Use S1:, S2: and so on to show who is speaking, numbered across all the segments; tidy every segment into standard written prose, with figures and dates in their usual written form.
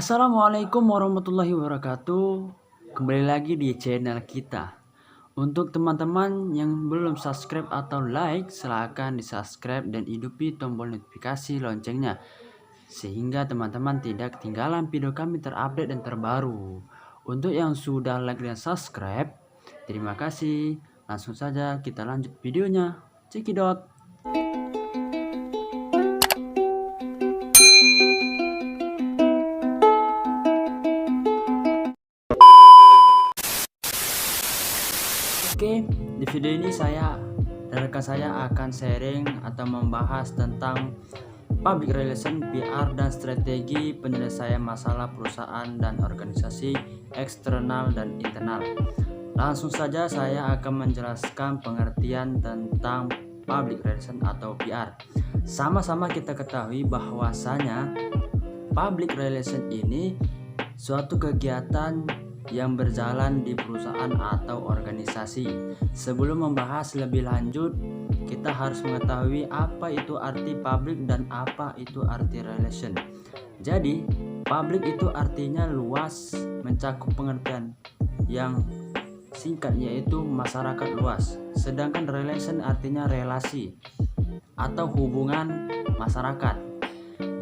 S1: Assalamualaikum warahmatullahi wabarakatuh. Kembali lagi di channel kita. Untuk teman-teman yang belum subscribe atau like, silahkan di subscribe dan hidupi tombol notifikasi loncengnya, sehingga teman-teman tidak ketinggalan video kami terupdate dan terbaru. Untuk yang sudah like dan subscribe, terima kasih. Langsung saja kita lanjut videonya. Cekidot. Oke, di video ini saya dan rekan saya akan sharing atau membahas tentang public relation, PR, dan strategi penyelesaian masalah perusahaan dan organisasi eksternal dan internal. Langsung saja saya akan menjelaskan pengertian tentang public relation atau PR. Sama-sama kita ketahui bahwasanya public relation ini suatu kegiatan yang berjalan di perusahaan atau organisasi. Sebelum membahas lebih lanjut, kita harus mengetahui apa itu arti public dan apa itu arti relation. Jadi, public itu artinya luas, mencakup pengertian yang singkat yaitu masyarakat luas. Sedangkan relation artinya relasi atau hubungan masyarakat.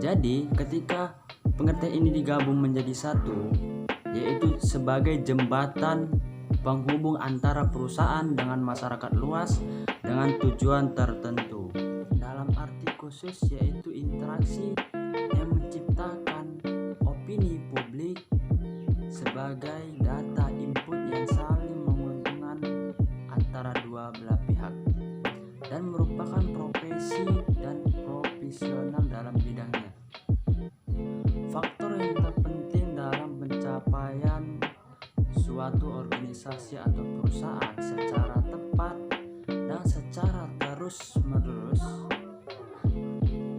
S1: Jadi, ketika pengertian ini digabung menjadi satu, yaitu sebagai jembatan penghubung antara perusahaan dengan masyarakat luas dengan tujuan tertentu. Dalam arti khusus yaitu interaksi yang menciptakan opini publik sebagai data input yang saling menguntungkan antara dua belah pihak dan merupakan profesi dan profesional dalam bidangnya. Faktor yang terpenting dalam pencapaian suatu organisasi atau perusahaan secara tepat dan secara terus-menerus,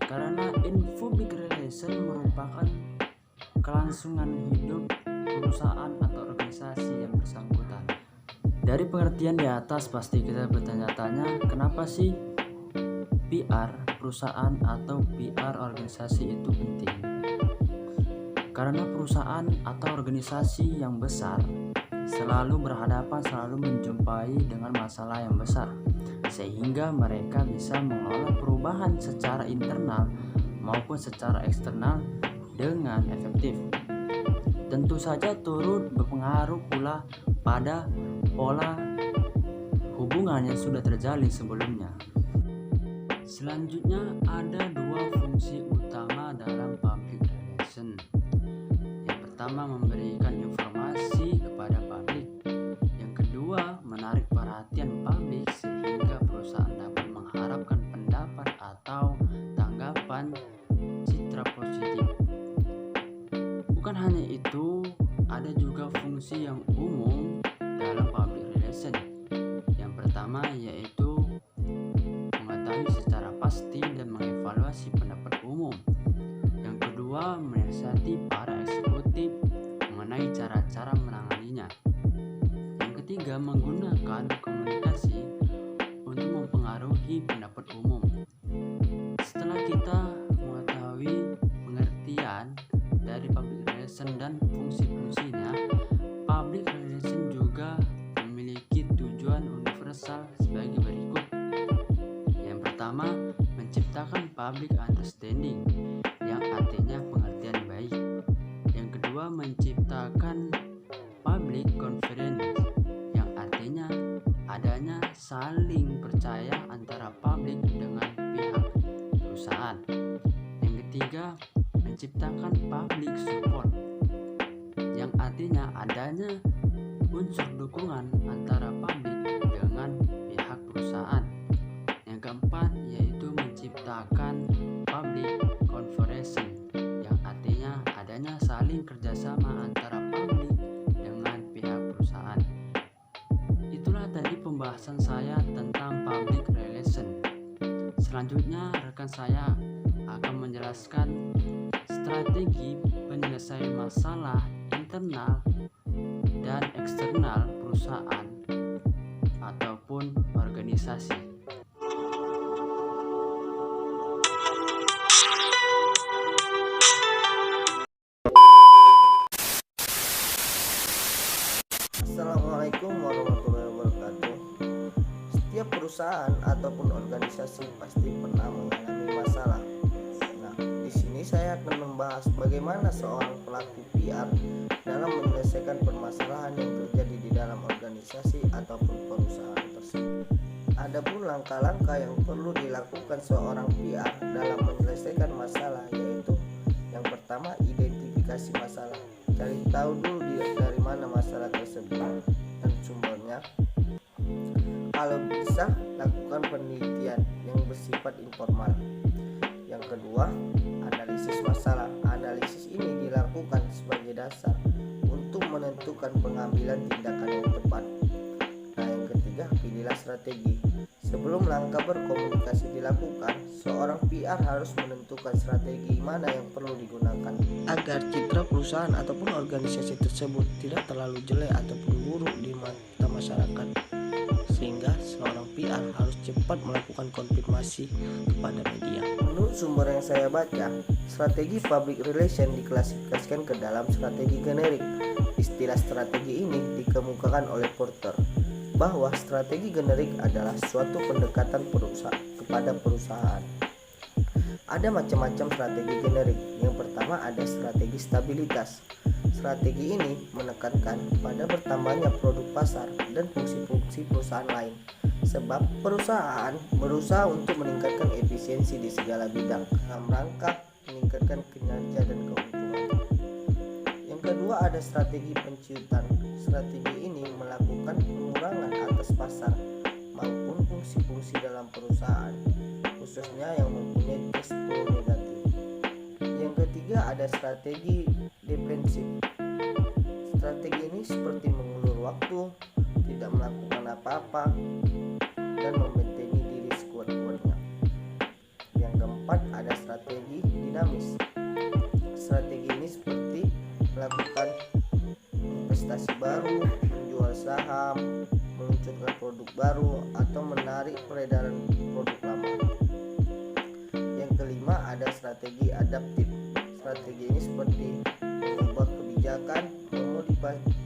S1: karena public relation merupakan kelangsungan hidup perusahaan atau organisasi yang bersangkutan. Dari pengertian di atas pasti kita bertanya-tanya, kenapa sih PR perusahaan atau PR organisasi itu penting? Karena perusahaan atau organisasi yang besar selalu berhadapan, selalu menjumpai dengan masalah yang besar, sehingga mereka bisa mengelola perubahan secara internal maupun secara eksternal dengan efektif. Tentu saja turut berpengaruh pula pada pola hubungan yang sudah terjalin sebelumnya. Selanjutnya ada dua fungsi utama dalam public relation. Pertama, memberikan informasi kepada publik. Yang kedua, menarik perhatian publik sehingga perusahaan dapat mengharapkan pendapat atau tanggapan citra positif. Bukan hanya itu, ada juga fungsi yang umum dalam public relation. Yang pertama yaitu mengetahui secara pasti dan mengevaluasi pendapat umum. Yang kedua, menasihati para eksekutif mengenai cara-cara menanganinya. Yang ketiga, menggunakan komunikasi untuk mempengaruhi pendapat umum. Setelah kita mengetahui pengertian dari public relation dan fungsi-fungsinya, public relation juga memiliki tujuan universal sebagai berikut. Yang pertama, menciptakan public understanding, yang artinya pengertian baik. Yang kedua, menciptakan public confidence, yang artinya adanya saling percaya antara publik dengan pihak perusahaan. Yang ketiga, menciptakan public support, yang artinya adanya unsur dukungan antara publik dengan pihak perusahaan. Yang keempat yaitu menciptakan public cooperation, yang artinya adanya saling kerjasama antara publik dengan pihak perusahaan. Itulah tadi pembahasan saya tentang public relation. Selanjutnya rekan saya akan menjelaskan strategi penyelesaian masalah internal dan eksternal perusahaan ataupun organisasi.
S2: perusahaan ataupun organisasi pasti pernah mengalami masalah. Nah, di sini saya akan membahas bagaimana seorang pelaku PR dalam menyelesaikan permasalahan yang terjadi di dalam organisasi ataupun perusahaan tersebut. Adapun langkah-langkah yang perlu dilakukan seorang PR dalam menyelesaikan masalah, yaitu yang pertama, identifikasi masalah. Cari tahu dulu dari mana masalah tersebut dan sumbernya. Kalau bisa, lakukan penelitian yang bersifat informal. Yang kedua, analisis masalah. Analisis ini dilakukan sebagai dasar untuk menentukan pengambilan tindakan yang tepat. Nah, yang ketiga, pilihlah strategi. Sebelum langkah berkomunikasi dilakukan, seorang PR harus menentukan strategi mana yang perlu digunakan agar citra perusahaan ataupun organisasi tersebut tidak terlalu jelek ataupun buruk di mata masyarakat, sehingga seorang PR harus cepat melakukan konfirmasi kepada media. Menurut sumber yang saya baca, strategi public relation diklasifikasikan ke dalam strategi generik. Istilah strategi ini dikemukakan oleh Porter bahwa strategi generik adalah suatu pendekatan kepada perusahaan. Ada macam-macam strategi generik. Yang pertama ada strategi stabilitas. Strategi ini menekankan pada bertambahnya produk pasar dan fungsi-fungsi perusahaan lain, sebab perusahaan berusaha untuk meningkatkan efisiensi di segala bidang dalam rangka meningkatkan kinerja dan keuntungan. Yang kedua ada strategi penciutan. Strategi ini melakukan pengurangan atas pasar maupun fungsi-fungsi dalam perusahaan, khususnya yang mempunyai cash flow negatif. Yang ketiga ada strategi defensif. Strategi ini seperti mengulur waktu, tidak melakukan apa-apa, dan membentengi diri sekuat-kuatnya. Yang keempat ada strategi dinamis. Strategi ini seperti melakukan investasi baru, menjual saham, meluncurkan produk baru, atau menarik peredaran produk lama. Yang kelima ada strategi adaptif. Strategi ini seperti mengubah kebijakan,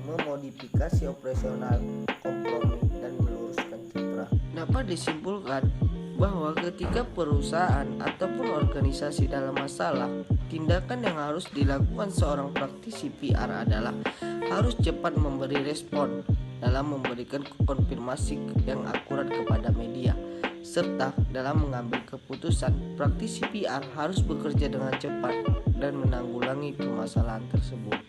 S2: memodifikasi operasional, kompromi, dan meluruskan citra. Dapat disimpulkan bahwa ketika perusahaan ataupun organisasi dalam masalah, tindakan yang harus dilakukan seorang praktisi PR adalah harus cepat memberi respon dalam memberikan konfirmasi yang akurat kepada media, serta dalam mengambil keputusan. Praktisi PR harus bekerja dengan cepat dan menanggulangi permasalahan tersebut.